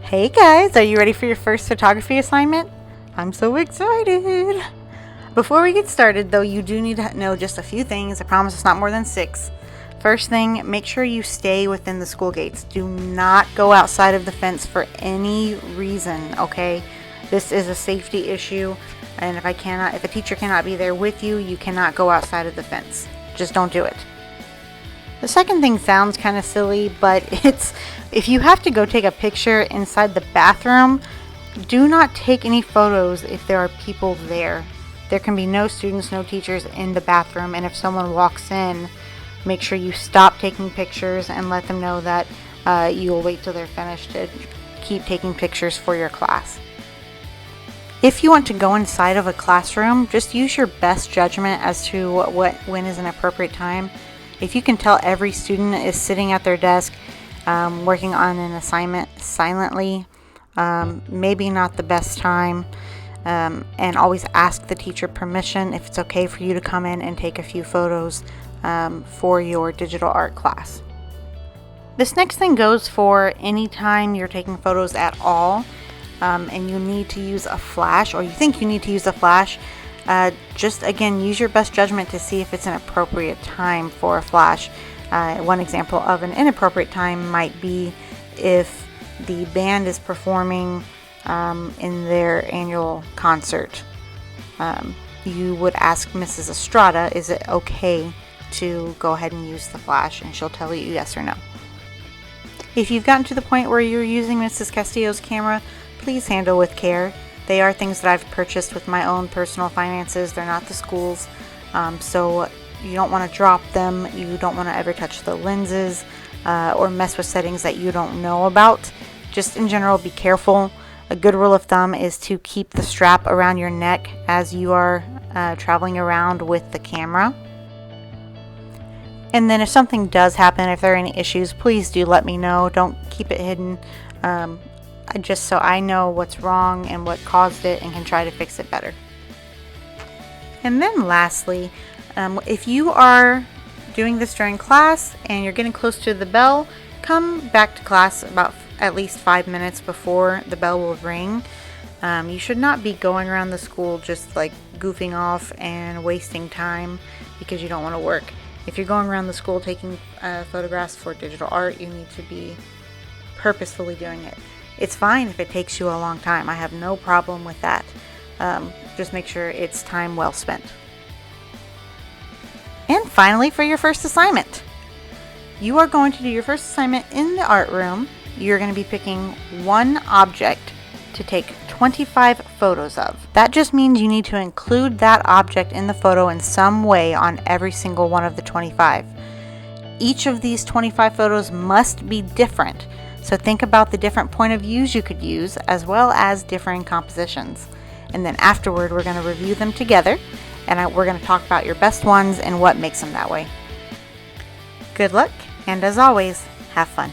Hey guys, are you ready for your first photography assignment? I'm so excited! Before we get started though, you do need to know just a few things. I promise it's not more than 6. First thing, make sure you stay within the school gates. Do not go outside of the fence for any reason, okay? This is a safety issue, and if a teacher cannot be there with you, you cannot go outside of the fence. Just don't do it. The second thing sounds kind of silly, but if you have to go take a picture inside the bathroom, do not take any photos if there are people there. There can be no students, no teachers in the bathroom, and if someone walks in, make sure you stop taking pictures and let them know that you will wait till they're finished to keep taking pictures for your class. If you want to go inside of a classroom, just use your best judgment as to when is an appropriate time. If you can tell every student is sitting at their desk working on an assignment silently, maybe not the best time, and always ask the teacher permission if it's okay for you to come in and take a few photos for your digital art class. This next thing goes for any time you're taking photos at all, and you need to use a flash, or you think you need to use a flash. Just again, use your best judgment to see if it's an appropriate time for a flash. One example of an inappropriate time might be if the band is performing in their annual concert. You would ask Mrs. Estrada, is it okay to go ahead and use the flash? And she'll tell you yes or no. If you've gotten to the point where you're using Mrs. Castillo's camera, please handle with care. They are things that I've purchased with my own personal finances. They're not the school's, so you don't want to drop them. You don't want to ever touch the lenses or mess with settings that you don't know about. Just in general, be careful. A good rule of thumb is to keep the strap around your neck as you are traveling around with the camera. And then if something does happen, if there are any issues, please do let me know. Don't keep it hidden. Just so I know what's wrong and what caused it and can try to fix it better. And then lastly, if you are doing this during class and you're getting close to the bell, come back to class about at least 5 minutes before the bell will ring. You should not be going around the school just like goofing off and wasting time because you don't want to work. If you're going around the school taking photographs for digital art, you need to be purposefully doing it. It's fine if it takes you a long time. I have no problem with that. Just make sure it's time well spent. And finally, for your first assignment, you are going to do your first assignment in the art room. You're going to be picking one object to take 25 photos of. That just means you need to include that object in the photo in some way on every single one of the 25. Each of these 25 photos must be different. So think about the different point of views you could use, as well as differing compositions. And then afterward, we're going to review them together, and we're going to talk about your best ones and what makes them that way. Good luck, and as always, have fun.